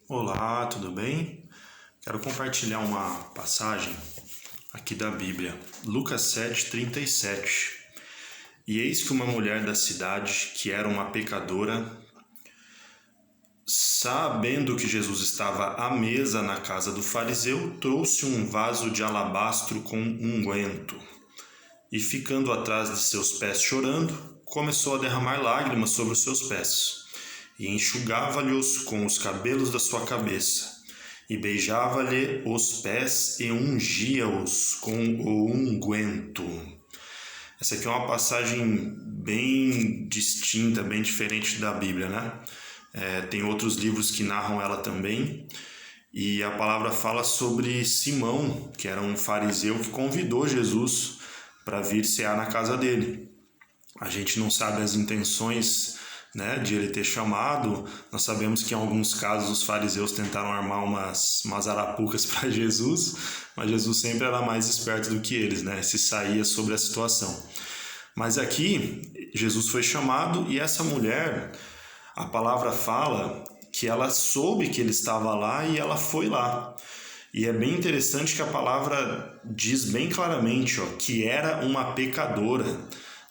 Olá, tudo bem? Quero compartilhar uma passagem aqui da Bíblia, Lucas 7:37. E eis que uma mulher da cidade, que era uma pecadora, sabendo que Jesus estava à mesa na casa do fariseu, trouxe um vaso de alabastro com unguento. E ficando atrás de seus pés chorando, começou a derramar lágrimas sobre os seus pés, e enxugava-lhes com os cabelos da sua cabeça, e beijava-lhe os pés e ungia-os com o unguento. Essa aqui é uma passagem bem distinta, bem diferente da Bíblia, né? Tem outros livros que narram ela também, e a palavra fala sobre Simão, que era um fariseu que convidou Jesus para vir cear na casa dele. A gente não sabe as intenções, né, de ele ter chamado. Nós sabemos que em alguns casos os fariseus tentaram armar umas arapucas para Jesus, mas Jesus sempre era mais esperto do que eles, né, se saía sobre a situação. Mas aqui Jesus foi chamado e essa mulher, a palavra fala que ela soube que ele estava lá e ela foi lá. E é bem interessante que a palavra diz bem claramente, que era uma pecadora,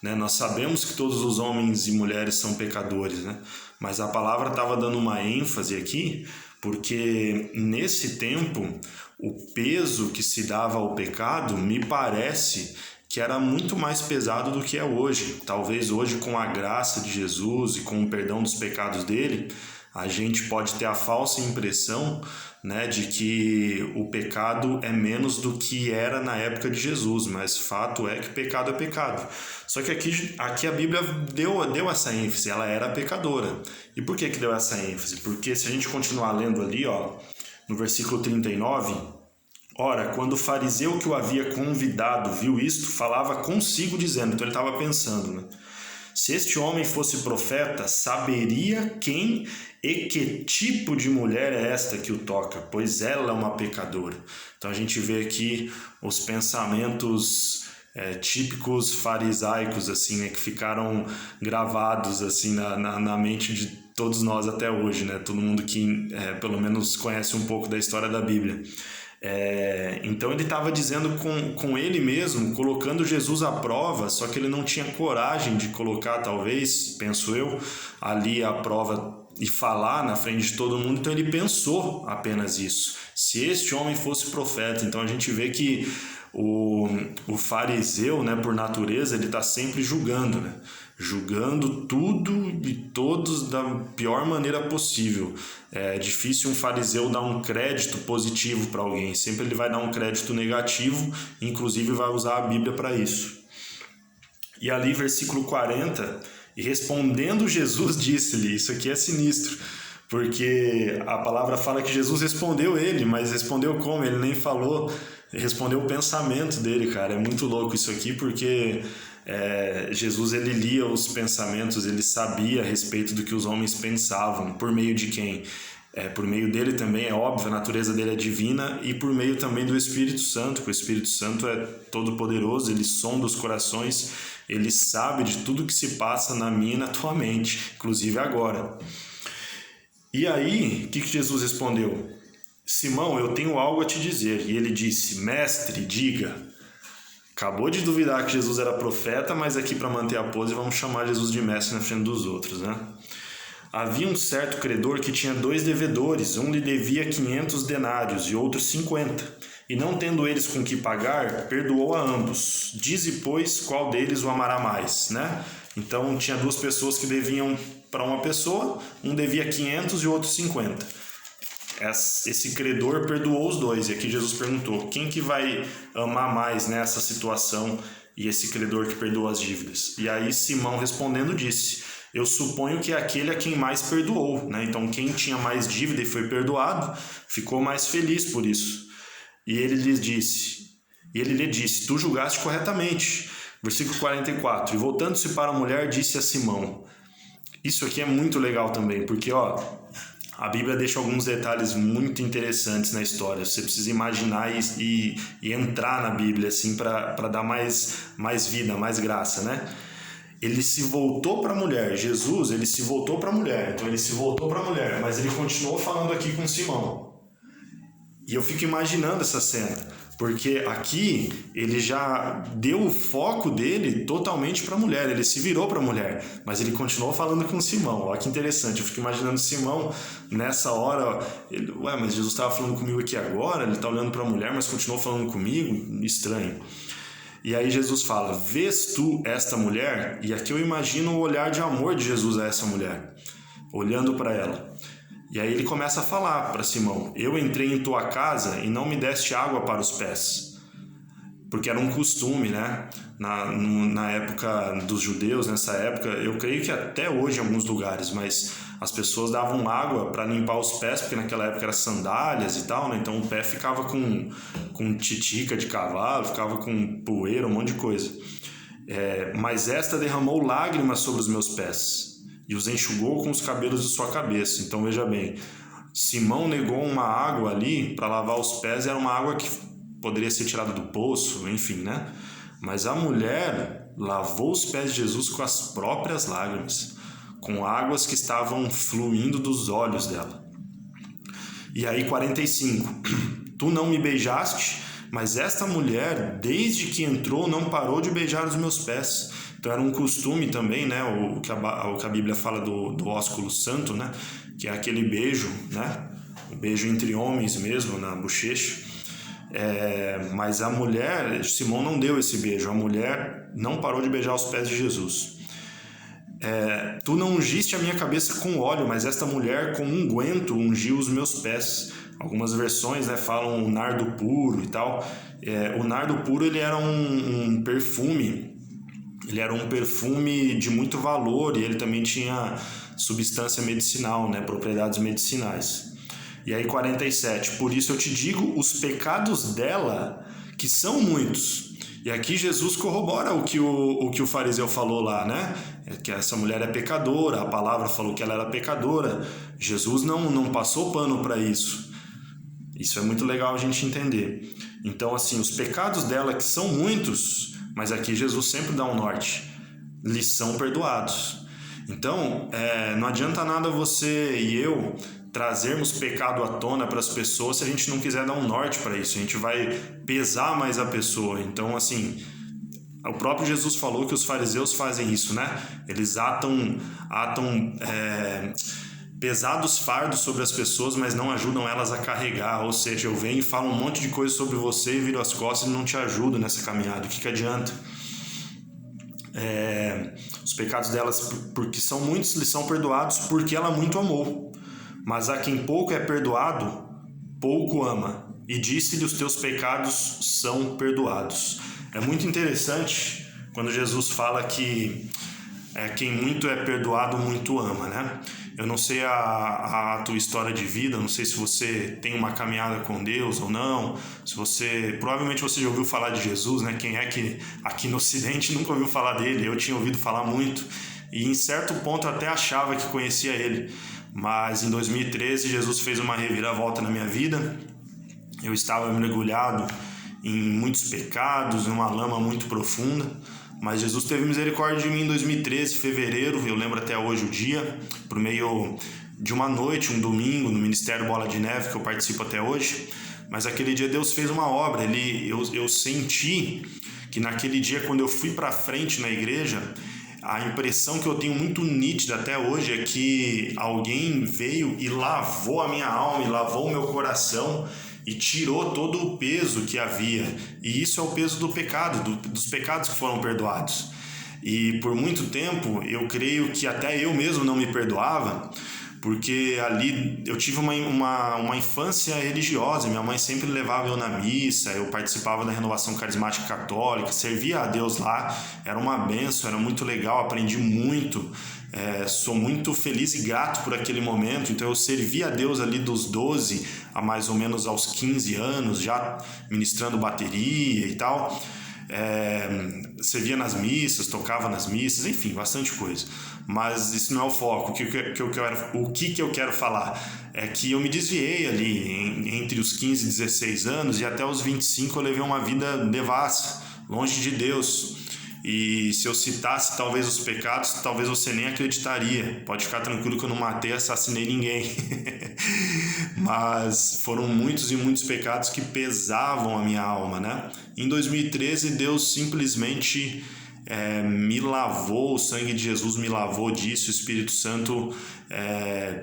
né? Nós sabemos que todos os homens e mulheres são pecadores, né? Mas a palavra estava dando uma ênfase aqui, porque nesse tempo o peso que se dava ao pecado me parece que era muito mais pesado do que é hoje. Talvez hoje, com a graça de Jesus e com o perdão dos pecados dele, a gente pode ter a falsa impressão, né, de que o pecado é menos do que era na época de Jesus, mas fato é que pecado é pecado. Só que aqui a Bíblia deu essa ênfase, ela era pecadora. E por que deu essa ênfase? Porque se a gente continuar lendo ali, no versículo 39, ora, quando o fariseu que o havia convidado viu isto, falava consigo dizendo, então ele estava pensando, né? Se este homem fosse profeta, saberia quem e que tipo de mulher é esta que o toca, pois ela é uma pecadora. Então a gente vê aqui os pensamentos típicos farisaicos, assim, né, que ficaram gravados assim na mente de todos nós até hoje, né? Todo mundo que pelo menos conhece um pouco da história da Bíblia. Então ele estava dizendo com ele mesmo, colocando Jesus à prova, só que ele não tinha coragem de colocar, talvez, penso eu, ali à prova e falar na frente de todo mundo. Então ele pensou apenas isso, se este homem fosse profeta. Então a gente vê que o fariseu, né, por natureza, ele está sempre julgando, né? Julgando tudo e todos da pior maneira possível. É difícil um fariseu dar um crédito positivo para alguém, sempre ele vai dar um crédito negativo, inclusive vai usar a Bíblia para isso. E ali, versículo 40, e respondendo Jesus disse-lhe, isso aqui é sinistro, porque a palavra fala que Jesus respondeu ele, mas respondeu como? Ele nem falou, respondeu o pensamento dele, cara. É muito louco isso aqui, porque Jesus, ele lia os pensamentos, ele sabia a respeito do que os homens pensavam, por meio de quem? Por meio dele também, é óbvio, a natureza dele é divina, e por meio também do Espírito Santo, que o Espírito Santo é todo poderoso, ele sonda os corações, ele sabe de tudo que se passa na minha e na tua mente, inclusive agora. E aí, o que Jesus respondeu? Simão, eu tenho algo a te dizer. E ele disse, mestre, diga. Acabou de duvidar que Jesus era profeta, mas aqui para manter a pose vamos chamar Jesus de mestre na frente dos outros, né? Havia um certo credor que tinha 2 devedores, um lhe devia 500 denários e outro 50. E não tendo eles com que pagar, perdoou a ambos. Dize, pois, qual deles o amará mais, né? Então tinha 2 pessoas que deviam para uma pessoa, um devia 500 e o outro 50. Esse credor perdoou os 2, e aqui Jesus perguntou, quem que vai amar mais nessa situação, e esse credor que perdoou as dívidas? E aí Simão respondendo disse, eu suponho que é aquele a quem mais perdoou, né? Então quem tinha mais dívida e foi perdoado, ficou mais feliz por isso. E ele lhe disse, tu julgaste corretamente. Versículo 44, e voltando-se para a mulher, disse a Simão, isso aqui é muito legal também, porque a Bíblia deixa alguns detalhes muito interessantes na história. Você precisa imaginar e entrar na Bíblia assim para dar mais vida, mais graça, né? ele se voltou para a mulher. Jesus, ele se voltou para a mulher. Então ele se voltou para a mulher, mas ele continuou falando aqui com Simão. E eu fico imaginando essa cena, porque aqui ele já deu o foco dele totalmente para a mulher, ele se virou para a mulher, mas ele continuou falando com Simão. Olha que interessante, eu fico imaginando Simão nessa hora, mas Jesus estava falando comigo aqui agora, ele está olhando para a mulher, mas continuou falando comigo, estranho. E aí Jesus fala, vês tu esta mulher? E aqui eu imagino o olhar de amor de Jesus a essa mulher, olhando para ela. E aí ele começa a falar para Simão, eu entrei em tua casa e não me deste água para os pés. Porque era um costume, né? Na época dos judeus, nessa época, eu creio que até hoje em alguns lugares, mas as pessoas davam água para limpar os pés, porque naquela época eram sandálias e tal, né? Então o pé ficava com titica de cavalo, ficava com poeira, um monte de coisa. Mas esta derramou lágrimas sobre os meus pés e os enxugou com os cabelos de sua cabeça. Então veja bem, Simão negou uma água ali para lavar os pés, era uma água que poderia ser tirada do poço, enfim, né? Mas a mulher lavou os pés de Jesus com as próprias lágrimas, com águas que estavam fluindo dos olhos dela. E aí 45, tu não me beijaste, mas esta mulher, desde que entrou, não parou de beijar os meus pés. Então era um costume também, né, o que a Bíblia fala do ósculo santo, né, que é aquele beijo, né, o beijo entre homens mesmo, na bochecha. Mas a mulher, Simão não deu esse beijo, a mulher não parou de beijar os pés de Jesus. Tu não ungiste a minha cabeça com óleo, mas esta mulher com unguento ungiu os meus pés. Algumas versões, né, falam o nardo puro e tal. O nardo puro ele era um perfume. Ele era um perfume de muito valor e ele também tinha substância medicinal, né, propriedades medicinais. E aí 47, por isso eu te digo, os pecados dela, que são muitos. E aqui Jesus corrobora o que o fariseu falou lá, né? Que essa mulher é pecadora, a palavra falou que ela era pecadora. Jesus não passou pano para isso. Isso é muito legal a gente entender. Então, assim, os pecados dela, que são muitos, mas aqui Jesus sempre dá um norte, lhes são perdoados. Então, não adianta nada você e eu trazermos pecado à tona para as pessoas se a gente não quiser dar um norte para isso. A gente vai pesar mais a pessoa. Então, assim, o próprio Jesus falou que os fariseus fazem isso, né? Eles atam pesados fardos sobre as pessoas, mas não ajudam elas a carregar. Ou seja, eu venho e falo um monte de coisa sobre você e viro as costas e não te ajudo nessa caminhada. O que adianta? Os pecados delas, porque são muitos, lhes são perdoados porque ela muito amou. Mas a quem pouco é perdoado, pouco ama. E disse-lhe, os teus pecados são perdoados. É muito interessante quando Jesus fala que quem muito é perdoado, muito ama, né? Eu não sei a tua história de vida, não sei se você tem uma caminhada com Deus ou não, provavelmente você já ouviu falar de Jesus, né? Quem é que aqui no Ocidente nunca ouviu falar dele? Eu tinha ouvido falar muito e em certo ponto até achava que conhecia ele, mas em 2013 Jesus fez uma reviravolta na minha vida. Eu estava mergulhado em muitos pecados, numa lama muito profunda, mas Jesus teve misericórdia de mim em 2013, fevereiro, eu lembro até hoje o dia, por meio de uma noite, um domingo, no Ministério Bola de Neve, que eu participo até hoje. Mas aquele dia Deus fez uma obra, eu senti que naquele dia, quando eu fui para frente na igreja, a impressão que eu tenho muito nítida até hoje é que alguém veio e lavou a minha alma, e lavou o meu coração, e tirou todo o peso que havia. E isso é o peso do pecado, dos pecados que foram perdoados. E por muito tempo eu creio que até eu mesmo não me perdoava, porque ali eu tive uma infância religiosa. Minha mãe sempre levava eu na missa, eu participava da renovação carismática católica, servia a Deus lá, era uma bênção, era muito legal, aprendi muito. Sou muito feliz e grato por aquele momento. Então eu servi a Deus ali dos 12 a mais ou menos aos 15 anos, já ministrando bateria e tal. Servia nas missas, tocava nas missas, enfim, bastante coisa. Mas isso não é o foco. O que eu quero falar é que eu me desviei ali entre os 15 e 16 anos, e até os 25 eu levei uma vida devassa, longe de Deus. E se eu citasse talvez os pecados, talvez você nem acreditaria. Pode ficar tranquilo que eu não matei, assassinei ninguém. Mas foram muitos e muitos pecados que pesavam a minha alma, né? Em 2013, Deus simplesmente me lavou, o sangue de Jesus me lavou disso. O Espírito Santo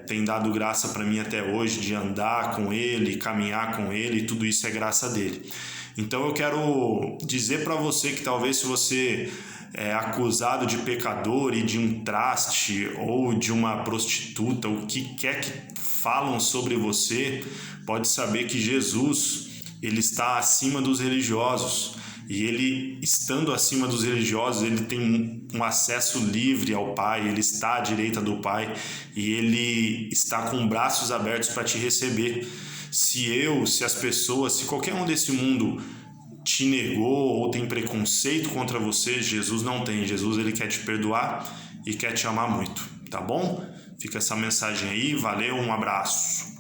tem dado graça para mim até hoje de andar com Ele, caminhar com Ele, e tudo isso é graça dele. Então eu quero dizer para você que talvez se você é acusado de pecador e de um traste ou de uma prostituta, o que quer que falam sobre você, pode saber que Jesus, ele está acima dos religiosos. E ele, estando acima dos religiosos, ele tem um acesso livre ao Pai, ele está à direita do Pai e ele está com braços abertos para te receber. Se as pessoas, se qualquer um desse mundo te negou ou tem preconceito contra você, Jesus não tem. Jesus, ele quer te perdoar e quer te amar muito, tá bom? Fica essa mensagem aí, valeu, um abraço.